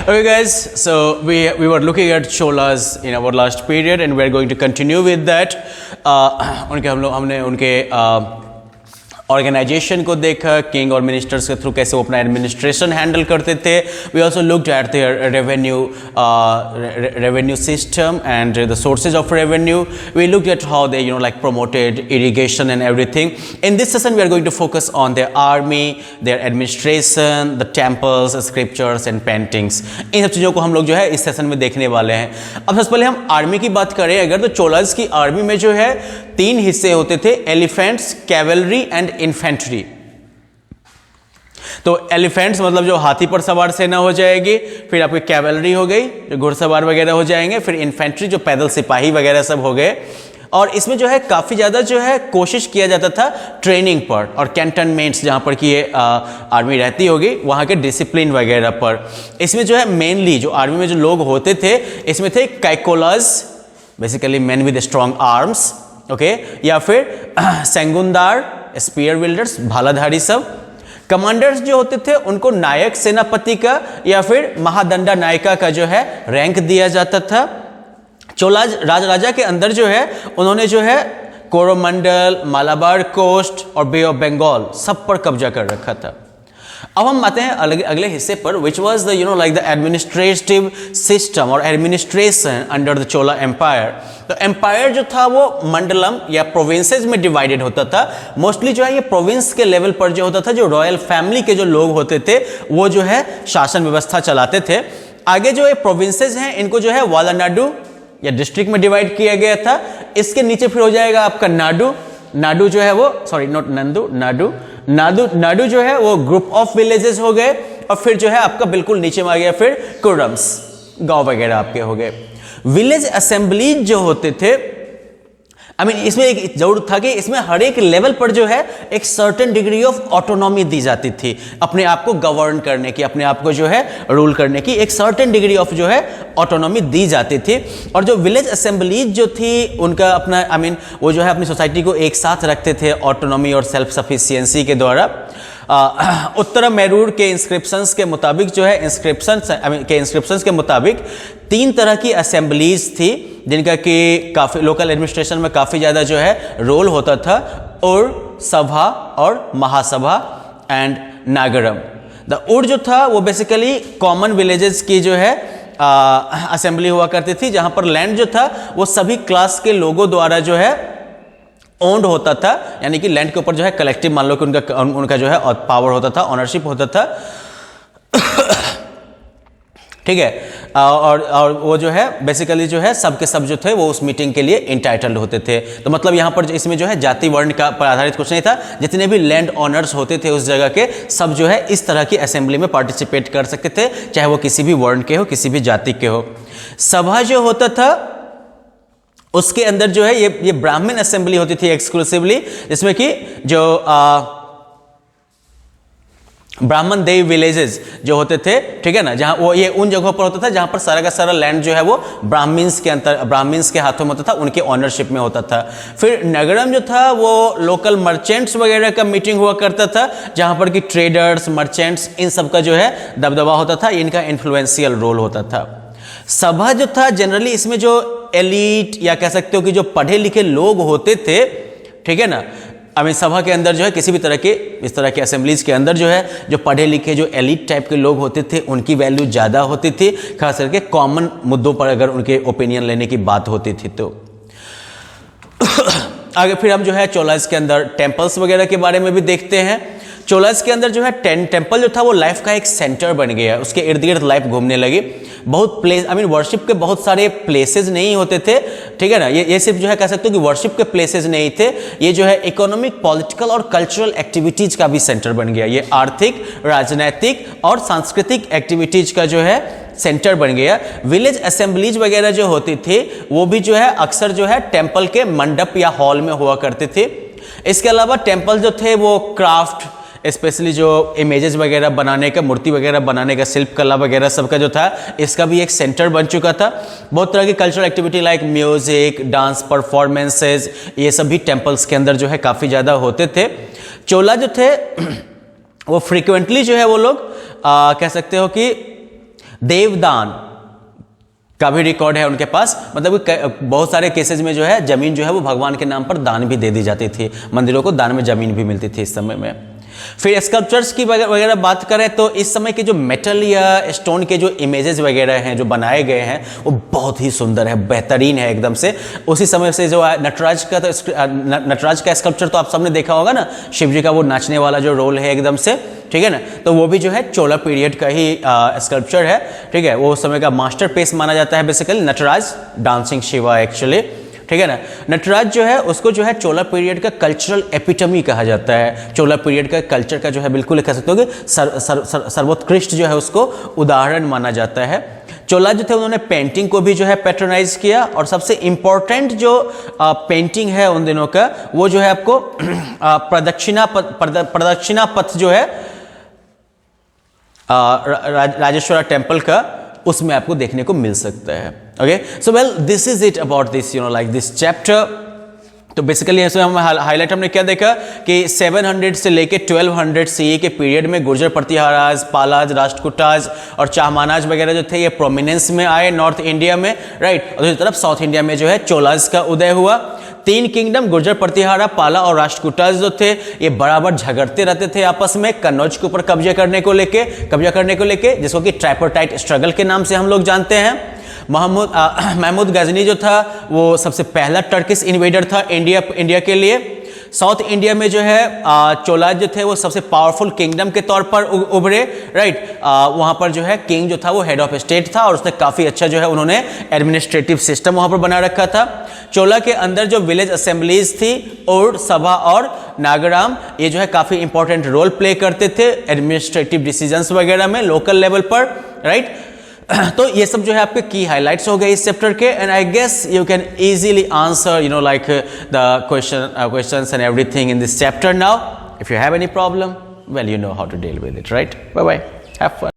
Okay guys, so we were looking at Cholas in our last period and we are going to continue with that. हमने उनके organisation को देखा, king और ministers के through कैसे वो अपना एडमिनिस्ट्रेशन हैंडल करते थे. We also looked at their revenue system and the sources of revenue. We looked at how they like promoted irrigation and everything. In this session we are going to focus on their army, their administration, the temples, scriptures and paintings. इन सब चीज़ों को हम लोग जो है इस session में देखने वाले हैं. अब सबसे पहले हम आर्मी की बात करें अगर, तो चोलास की आर्मी में जो है 3 हिस्से होते थे, एलिफेंट्स, कैवलरी एंड इन्फेंट्री. तो एलिफेंट्स मतलब जो हाथी पर सवार सेना हो जाएगी, फिर आपकी कैवलरी हो गई जो घुड़सवार वगैरह हो जाएंगे, फिर इन्फेंट्री जो पैदल सिपाही वगैरह सब हो गए. और इसमें जो है काफ़ी ज़्यादा जो है कोशिश किया जाता था ट्रेनिंग पर और कैंटनमेंट्स जहाँ पर कि ये आर्मी रहती होगी वहाँ के डिसिप्लिन वगैरह पर. इसमें जो है मेनली जो आर्मी में जो लोग होते थे इसमें थे Kaikolas, basically man with strong arms, okay, या फिर सेंगुंदार, स्पीयर विल्डर्स, भालाधारी सब. कमांडर्स जो होते थे उनको नायक सेनापति का या फिर महादंडा नायिका का जो है रैंक दिया जाता था. चोला राजा के अंदर जो है उन्होंने जो है कोरोमंडल, मालाबार कोस्ट और बे ऑफ बंगाल सब पर कब्जा कर रखा था. अब हम आते हैं अगले हिस्से पर, which was the like the administrative system और administration under the Chola empire. तो एम्पायर जो था वो मंडलम या प्रोविंसेस में डिवाइडेड होता था. मोस्टली जो है ये प्रोविंस के लेवल पर जो होता था, जो रॉयल फैमिली के जो लोग होते थे वो जो है शासन व्यवस्था चलाते थे. आगे जो ये प्रोविंसेस हैं इनको जो है वालानाडु या डिस्ट्रिक्ट में डिवाइड किया गया था. इसके नीचे फिर हो जाएगा आपका नाडु जो है वो, सॉरी नॉट नंदू, नाडु जो है वो ग्रुप ऑफ विलेजेस हो गए. और फिर जो है आपका बिल्कुल नीचे में आ गया फिर कुरम्स, गांव वगैरह आपके हो गए. विलेज असेंबलीज जो होते थे, इसमें एक जरूर था कि इसमें हर एक लेवल पर जो है एक सर्टेन डिग्री ऑफ ऑटोनॉमी दी जाती थी, अपने आप को गवर्न करने की, अपने आप को जो है रूल करने की एक सर्टेन डिग्री ऑफ जो है ऑटोनॉमी दी जाती थी. और जो विलेज असेंबलीज जो थी उनका अपना वो जो है अपनी सोसाइटी को एक साथ रखते थे ऑटोनॉमी और सेल्फ सफिशिएंसी के द्वारा. उत्तर मैरूर के इंस्क्रिप्शंस के मुताबिक जो है इंस्क्रिप्शंस के मुताबिक 3 तरह की असेंबलीज थी जिनका कि काफ़ी लोकल एडमिनिस्ट्रेशन में काफ़ी ज़्यादा जो है रोल होता था. और सभा और महासभा एंड नागरम. द उड़ जो था वो बेसिकली कॉमन विलेजेस की जो है असेंबली हुआ करती थी, जहाँ पर लैंड जो था वो सभी क्लास के लोगों द्वारा जो है ओन्ड होता था, यानी कि लैंड के ऊपर जो है कलेक्टिव मान लो कि उनका जो है पावर होता था, ओनरशिप होता था. ठीक है. और वो जो है बेसिकली जो है सब के सब जो थे वो उस मीटिंग के लिए इंटाइटल्ड होते थे. तो मतलब यहाँ पर इसमें जो है जाति वर्ण का पर आधारित कुछ नहीं था. जितने भी लैंड ऑनर्स होते थे उस जगह के सब जो है इस तरह की असेंबली में पार्टिसिपेट कर सकते थे, चाहे वो किसी भी वर्ण के हो, किसी भी जाति के हो. सभा जो होता था उसके अंदर जो है ये ब्राह्मण असेंबली होती थी एक्सक्लूसिवली, जिसमें कि जो ब्राह्मण देव विलेजेस जो होते थे, ठीक है ना, जहां वो ये उन जगहों पर होता था जहां पर सारा का सारा लैंड जो है वो ब्राह्मण्स के हाथों में होता था, उनके ऑनरशिप में होता था. फिर नगरम जो था वो लोकल मर्चेंट्स वगैरह का मीटिंग हुआ करता था, जहां पर कि ट्रेडर्स, मर्चेंट्स इन सब का जो है दबदबा होता था, इनका इन्फ्लुएंशियल रोल होता था. सभा जो था जनरली इसमें जो एलीट या कह सकते हो कि जो पढ़े लिखे लोग होते थे, ठीक है ना, सभा के अंदर जो है किसी भी तरह के इस तरह के असेंबलीज के अंदर जो है जो पढ़े लिखे जो एलीट टाइप के लोग होते थे उनकी वैल्यू ज़्यादा होती थी, खास करके कॉमन मुद्दों पर अगर उनके ओपिनियन लेने की बात होती थी. तो आगे फिर हम जो है चोलास के अंदर टेम्पल्स वगैरह के बारे में भी देखते हैं. चोलास के अंदर जो है टेम्पल जो था वो लाइफ का एक सेंटर बन गया, उसके इर्द गिर्द लाइफ घूमने लगी. बहुत प्लेस वर्शिप के बहुत सारे प्लेसेस नहीं होते थे, ठीक है ना. ये सिर्फ जो है कह सकते हो कि वर्शिप के प्लेसेस नहीं थे, ये जो है इकोनॉमिक, पॉलिटिकल और कल्चरल एक्टिविटीज का भी सेंटर बन गया. ये आर्थिक, राजनीतिक और सांस्कृतिक एक्टिविटीज का जो है सेंटर बन गया. विलेज असेंबलीज वगैरह जो होती थी वो भी जो है अक्सर जो है टेम्पल के मंडप या हॉल में हुआ करते थे. इसके अलावा टेम्पल जो थे वो क्राफ्ट, स्पेशली जो इमेजेस वगैरह बनाने का, मूर्ति वगैरह बनाने का, शिल्प कला वगैरह सबका जो था इसका भी एक सेंटर बन चुका था. बहुत तरह की cultural activity like music, dance performances, ये सब भी टेम्पल्स के अंदर जो है काफ़ी ज़्यादा होते थे. चोला जो थे वो फ्रीक्वेंटली जो है वो लोग कह सकते हो कि देवदान का भी रिकॉर्ड है उनके पास, मतलब बहुत सारे केसेस में जो है जमीन जो है वो भगवान के नाम पर दान भी दे दी जाती थी, मंदिरों को दान में जमीन भी मिलती थी इस समय में। फिर स्कल्पचर्स की वगैरह बात करें तो इस समय के जो मेटल या स्टोन के जो इमेजेस वगैरह हैं जो बनाए गए हैं वो बहुत ही सुंदर है, बेहतरीन है एकदम से। उसी समय से जो नटराज का स्कल्पचर तो आप सबने देखा होगा ना, शिव जी का वो नाचने वाला जो रोल है एकदम से, ठीक है ना, तो वो भी जो है चोला पीरियड का ही स्कल्पचर है, ठीक है। वो उस समय का मास्टरपीस माना जाता है basically, Nataraj dancing Shiva actually, ठीक है ना। नटराज जो है उसको जो है चोला पीरियड का कल्चरल एपिटमी कहा जाता है, चोला पीरियड का कल्चर का जो है बिल्कुल कह सकते हो कि सर्वोत्कृष्ट जो है उसको उदाहरण माना जाता है। चोला जो थे उन्होंने पेंटिंग को भी जो है पैट्रोनाइज किया, और सबसे इंपॉर्टेंट जो पेंटिंग है उन दिनों का वो जो है आपको प्रदक्षिणा पथ जो है राजेश्वरा टेम्पल का, उसमें आपको देखने को मिल सकता है। Okay, so well this is it about this like this chapter. तो बेसिकली इसमें हम हाईलाइट हमने क्या देखा कि 700 से लेके 1200 सीई के पीरियड में गुर्जर प्रतिहाराज, पालाज, राष्ट्रकूटाज और चाहमानाज वगैरह जो थे ये प्रोमिनेंस में आए नॉर्थ इंडिया में, राइट। और दूसरी तरफ साउथ इंडिया में जो है चोलाज का उदय हुआ। तीन किंगडम गुर्जर प्रतिहारा, पाला और राष्ट्रकूटाज जो थे ये बराबर झगड़ते रहते थे आपस में कन्नौज के ऊपर कब्जा करने को लेके जिसको कि ट्राइपर्टाइट स्ट्रगल के नाम से हम लोग जानते हैं। महमूद गजनी जो था वो सबसे पहला टर्किश इन्वेडर था इंडिया के लिए। साउथ इंडिया में जो है चोलाज जो थे वो सबसे पावरफुल किंगडम के तौर पर उभरे, राइट। वहाँ पर जो है किंग जो था वो हेड ऑफ स्टेट था और उसने काफ़ी अच्छा जो है उन्होंने एडमिनिस्ट्रेटिव सिस्टम वहाँ पर बना रखा था। चोला के अंदर जो विलेज असेंबलीज थी, ओड, सभा और नागराम, ये जो है काफ़ी इंपॉर्टेंट रोल प्ले करते थे एडमिनिस्ट्रेटिव डिसीजंस वगैरह में लोकल लेवल पर, राइट। तो ये सब जो है आपके की हाइलाइट्स हो गए इस चैप्टर के, and I guess you can easily answer like the questions and everything in this chapter now. If you have any problem, well, you know how to deal with it, right? Bye bye, have fun.